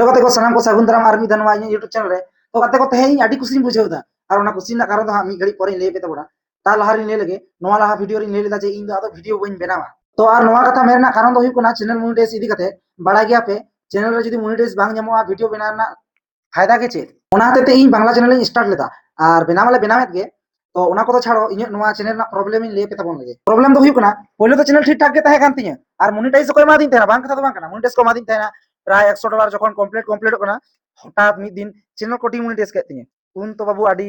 तो कते को सनाम को सागुन दाराम आर मिद नवा यूट्यूब चैनल रे तो कते को तेहें आडी खुशी बुझावदा और ओना खुशी ना कारण दो मी घड़ी परे ले पे तबड़ा ता लहा रे ले लगे नवा लहा वीडियो रे ले लेदा जे इन दो आदो वीडियो बइन बनावा तो आर नवा कथा मेरना कारण दो हुई चैनल मोनेटाइज इदी कते बड़ा गया पे चैनल रे जदी मोनेटाइज बांग जामोआ वीडियो बनाना फायदा के चेत ओना ते इन बांग्ला चैनल इन स्टार्ट लेदा और बनावले बनावेत गे तो ओना को तो छाड़ो इन नवा चैनल ना प्रॉब्लम इन ले पे तबन लगे प्रॉब्लम तो हुई पहले तो चैनल ठीक ठाक के ताहे कान तिया और मोनेटाइज को एमा दिन तेना बांग कथा तो बांग kana मोनेटाइज को एमा दिन तेना प्राय $100 जखन कंप्लीट होना हठात मिद दिन चैनल को डिमोनेटाइज के तिया उन तो बाबू आडी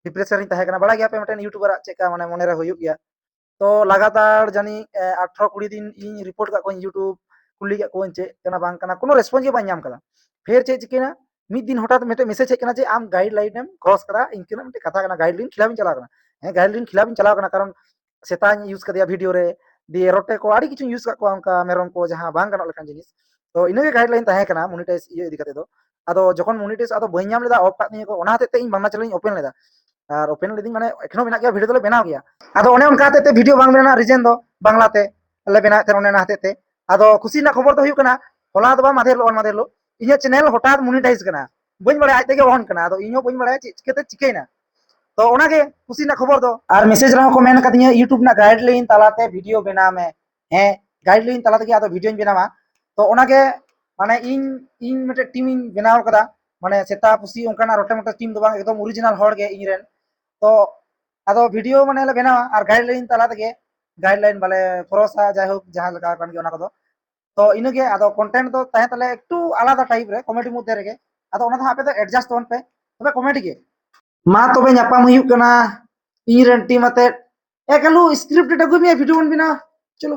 डिप्रेशन इन ताहे kana बड़ा गया पे मटेन यूट्यूबर चेका माने मोने रे हुयुग गया तो लगातार जानी 18-20 दिन इन रिपोर्ट का को यूट्यूब कुली का को चे kana बांग kana कोनो रेस्पॉन्स के बांग नाम कदा फिर चे चिकेना मिद दिन हठात मेटे मैसेज हे kana जे आम गाइडलाइन एम क्रॉस करा इनके मेटे कथा kana गाइडलाइन खिलाफ चला kana हे गाइडलाइन खिलाफ चला kana कारण सेता यूज कर दिया वीडियो रे दिए रोटे को आड़ी किछु यूज का को उनका मेरम को जहां बांग गानो लखान जिनिस तो इनगे गाइडलाइन ताहे kana मोनेटाइज ये इदी कते दो आदो जखन मोनेटाइज आदो बई नाम लेदा ऑफ का निये को ओना हते ते इन बांग्ला चैनल ओपन लेदा और ओपन लेदिन माने एखनो मेना गया वीडियो तो बनाव गया आदो ओने उनका हते वीडियो बांग मेना रीजन दो बांग्ला ते ले बना ते ओने ना हते आदो खुशी ना खबर तो हुई kana होला दो बा माधेर लो इया चैनल हठात मोनेटाइज kana बइन बड़ा आज तेगे ऑन kana आदो इनो बइन बड़ा चिकेते चिकेना तो ओनागे खुशी ना खबर दो और मैसेज रहा को मेन कदिया यूट्यूब ना गाइडलाइन तालाते वीडियो बना में हे गाइडलाइन तालाते आदो वीडियो बनावा तो ओनागे माने इन इन मेटे टीम इन बनाव कदा माने सेता पुसी ओनकाना रोटे मोटे टीम दो बांग एकदम ओरिजिनल हॉर गे इन रेन तो आदो वीडियो माने ले बनावा और गाइडलाइन तालाते गे गाइडलाइन बाले क्रॉसा जाय हो जहां लगा कान गे ओना को तो इनगे आदो कंटेंट दो ताहे तले एकटू आलादा टाइप रे कॉमेडी मुद्दे रेगे आदो ओना दो आपे दो एडजस्ट तोन पे तबे कॉमेडी गे मा तबे ᱧᱟᱯᱟᱢ हुयुग kana इन रेन टीम आते एकालू स्क्रिप्ट अगुमिया वीडियो बन बिना चलो